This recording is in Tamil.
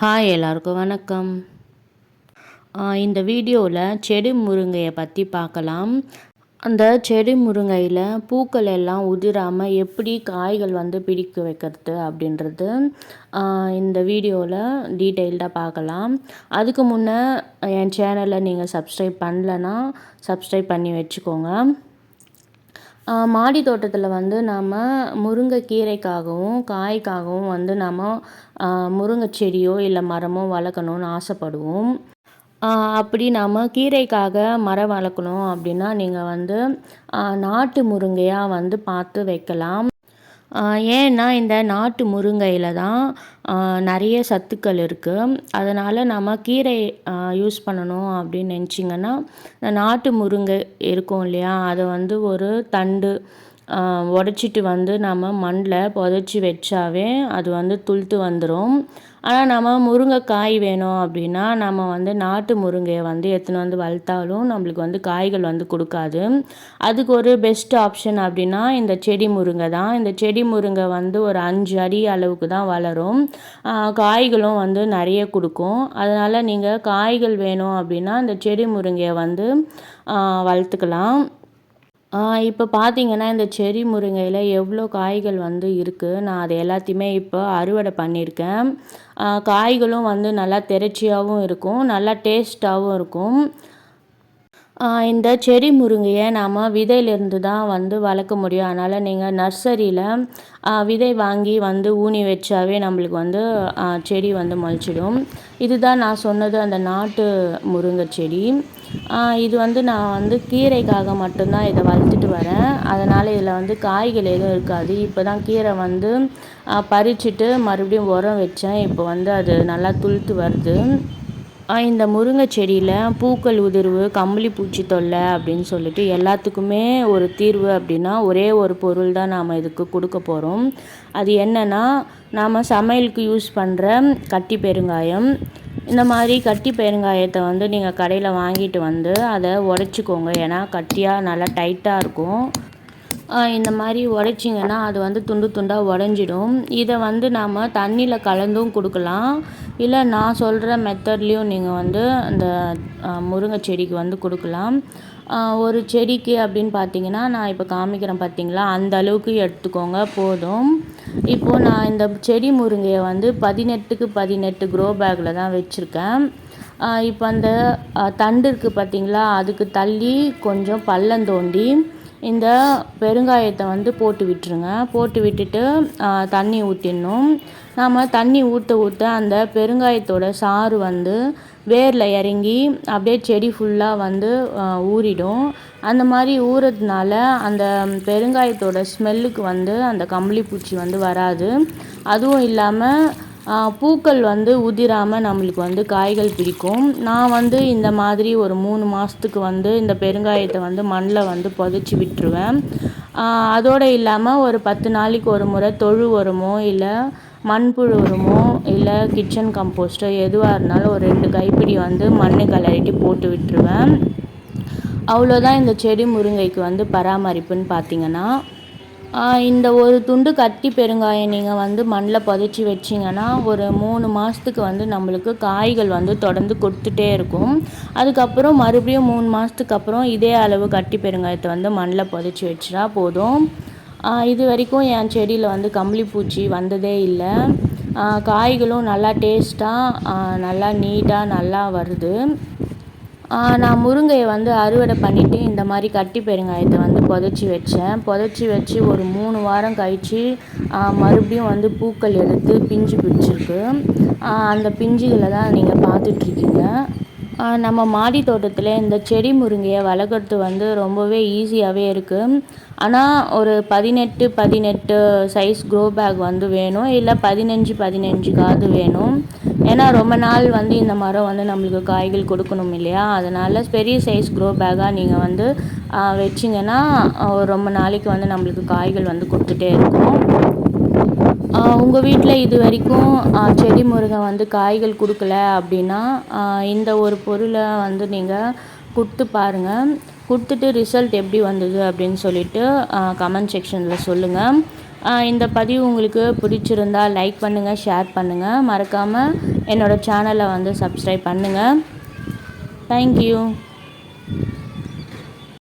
ஹாய் எல்லாருக்கும் வணக்கம். இந்த வீடியோவில் செடி முருங்கையை பற்றி பார்க்கலாம். அந்த செடி முருங்கையில் பூக்கள் எல்லாம் உதிராமல் எப்படி காய்கள் பிடிக்க வைக்கிறது அப்படின்றது இந்த வீடியோவில் டீட்டெயில்டாக பார்க்கலாம். அதுக்கு முன்னே என் சேனலை நீங்கள் சப்ஸ்கிரைப் பண்ணலைன்னா சப்ஸ்கிரைப் பண்ணி வச்சுக்கோங்க. மாடி தோட்டத்தில் நாம் முருங்கைக்கீரைக்காகவும் காய்க்காகவும் நம்ம முருங்கை செடியோ இல்லை மரமோ வளர்க்கணுன்னு ஆசைப்படுவோம். அப்படி நாம் கீரைக்காக மரம் வளர்க்கணும் அப்படின்னா நீங்கள் நாட்டு முருங்கையாக பார்த்து வைக்கலாம். ஏன்னா இந்த நாட்டு முருங்கையில் தான் நிறைய சத்துக்கள் இருக்குது. அதனால் நம்ம கீரை யூஸ் பண்ணணும் அப்படின்னு நினச்சிங்கன்னா இந்த நாட்டு முருங்கை இருக்கும் இல்லையா, அதை ஒரு தண்டு உடச்சிட்டு நம்ம மண்ணில் புதைச்சி வச்சாவே அது துளுத்து வந்துடும். ஆனால் நம்ம முருங்கைக்காய் வேணும் அப்படின்னா நம்ம நாட்டு முருங்கையை எடுத்துன்னு வளர்த்தாலும் நம்மளுக்கு காய்கள் கொடுக்காது. அதுக்கு ஒரு பெஸ்ட் ஆப்ஷன் அப்படின்னா இந்த செடி முருங்கை தான். இந்த செடி முருங்கை ஒரு 5 அடி அளவுக்கு தான் வளரும். காய்களும் நிறைய கொடுக்கும். அதனால் நீங்கள் காய்கள் வேணும் அப்படின்னா இந்த செடி முருங்கையை வளர்த்துக்கலாம். இப்போ பார்த்தீங்கன்னா இந்த செடி முருங்கையில் எவ்வளோ காய்கள் இருக்குது. நான் அதை எல்லாத்தையுமே இப்போ அறுவடை பண்ணியிருக்கேன். காய்களும் நல்லா திரட்சியாகவும் இருக்கும், நல்லா டேஸ்ட்டாகவும் இருக்கும். இந்த செடி முருங்கையை நாம் விதையிலேருந்து தான் வளர்க்க முடியும். அதனால் நீங்கள் நர்சரியில் விதை வாங்கி ஊனி வச்சாவே நம்மளுக்கு செடி முளைச்சிடும். இதுதான் நான் சொன்னது அந்த நாட்டு முருங்கை செடி. இது நான் கீரைக்காக மட்டும்தான் இதை வளர்த்துட்டு வரேன். அதனால் இதில் காய்கள் எதுவும் இருக்காது. இப்போ தான் கீரை பறிச்சுட்டு மறுபடியும் உரம் வச்சேன். இப்போ அது நல்லா துளுத்து வருது. இந்த முருங்கை செடியில் பூக்கள் உதிர்வு, கம்பளி பூச்சி தொல்லை அப்படின்னு சொல்லிட்டு எல்லாத்துக்குமே ஒரு தீர்வு அப்படின்னா ஒரே ஒரு பொருள் தான் நாம் இதுக்கு கொடுக்க போகிறோம். அது என்னென்னா, நாம் சமையலுக்கு யூஸ் பண்ணுற கட்டி பெருங்காயம். இந்த மாதிரி கட்டி பெருங்காயத்தை நீங்கள் கடையில் வாங்கிட்டு அதை உடச்சிக்கோங்க. ஏன்னா கட்டியாக நல்லா டைட்டாக இருக்கும். இந்த மாதிரி உடைச்சிங்கன்னா அது துண்டு துண்டாக உடஞ்சிடும். இதை நாம் தண்ணியில் கலந்தும் கொடுக்கலாம். இல்லை நான் சொல்கிற மெத்தட்லேயும் நீங்கள் அந்த முருங்கை செடிக்கு கொடுக்கலாம். ஒரு செடிக்கு அப்படின்னு பார்த்தீங்கன்னா நான் இப்போ காமிக்கிறேன் பார்த்தீங்களா, அந்த அளவுக்கு எடுத்துக்கோங்க போதும். இப்போது நான் இந்த செடி முருங்கையை 18க்கு 18 க்ரோ பேக்கில் தான் வச்சுருக்கேன். இப்போ அந்த தண்டு இருக்குது பார்த்தீங்களா, அதுக்கு தள்ளி கொஞ்சம் பள்ளம் தோண்டி இந்த பெருங்காயத்தை போட்டு விட்டுருங்க. போட்டு விட்டுட்டு தண்ணி ஊற்றிடணும். நாம் தண்ணி ஊற்ற அந்த பெருங்காயத்தோட சாறு வேரில் இறங்கி அப்படியே செடி ஃபுல்லாக ஊறிடும். அந்த மாதிரி ஊறதுனால அந்த பெருங்காயத்தோட ஸ்மெல்லுக்கு அந்த கம்பளி பூச்சி வராது. அதுவும் இல்லாமல் பூக்கள் உதிராமல் நம்மளுக்கு காய்கள் பிடிக்கும். நான் இந்த மாதிரி ஒரு 3 மாதத்துக்கு இந்த பெருங்காயத்தை மண்ணில் புதைச்சி விட்டுருவேன். அதோடு இல்லாமல் ஒரு 10 நாளைக்கு ஒரு முறை தொழு உரமோ இல்லை மண்புழு உரமோ இல்லை கிச்சன் கம்போஸ்ட்டோ எதுவாக இருந்தாலும் ஒரு 2 கைப்பிடி மண் கலரிட்டு போட்டு விட்டுருவேன். அவ்வளோதான் இந்த செடி முருங்கைக்கு பராமரிப்புன்னு பார்த்தீங்கன்னா. இந்த ஒரு துண்டு கட்டி பெருங்காயம் நீங்கள் மண்ணில் புதைச்சி வச்சிங்கன்னா ஒரு 3 மாதத்துக்கு நம்மளுக்கு காய்கள் தொடர்ந்து கொடுத்துட்டே இருக்கும். அதுக்கப்புறம் மறுபடியும் 3 மாதத்துக்கு அப்புறம் இதே அளவு கட்டி பெருங்காயத்தை மண்ணில் புதைச்சி வச்சிட்டா போதும். இது வரைக்கும் என் செடியில் கம்பளி பூச்சி வந்ததே இல்லை. காய்களும் நல்லா டேஸ்ட்டாக நல்லா நீட்டாக நல்லா வருது. நான் முருங்கையை அறுவடை பண்ணிவிட்டு இந்த மாதிரி கட்டி பெருங்காயத்தை புதைச்சி வச்சேன். புதைச்சி வச்சு ஒரு 3 வாரம் கழித்து மறுபடியும் பூக்கள் எடுத்து பிஞ்சு பிடிச்சிருக்கு. அந்த பிஞ்சுகளை தான் நீங்கள் பார்த்துட்ருக்கீங்க. நம்ம மாடி தோட்டத்தில் இந்த செடி முருங்கையை வளர்க்குறது ரொம்பவே ஈஸியாகவே இருக்குது. ஆனால் ஒரு 18 சைஸ் க்ரோ பேக் வேணும், இல்லை 15 வேணும். ஏன்னா ரொம்ப நாள் இந்த மரம் நம்மளுக்கு காய்கள் கொடுக்கணும் இல்லையா. அதனால் பெரிய சைஸ் க்ரோ பேக்காக நீங்கள் வச்சிங்கன்னா ரொம்ப நாளைக்கு நம்மளுக்கு காய்கள் கொடுத்துட்டே இருக்கும். உங்கள் வீட்டில் இது வரைக்கும் செடி முருங்கை காய்கள் கொடுக்கல அப்படின்னா இந்த ஒரு பொருளை நீங்கள் கொடுத்து பாருங்கள். கொடுத்துட்டு ரிசல்ட் எப்படி வந்தது அப்படின்னு சொல்லிட்டு கமெண்ட் செக்ஷனில் சொல்லுங்கள். இந்த பதிவு உங்களுக்கு பிடிச்சிருந்தா லைக் பண்ணுங்கள், ஷேர் பண்ணுங்கள். மறக்காமல் என்னோடய சேனலை வந்து சப்ஸ்கிரைப் பண்ணுங்கள். தேங்க்யூ.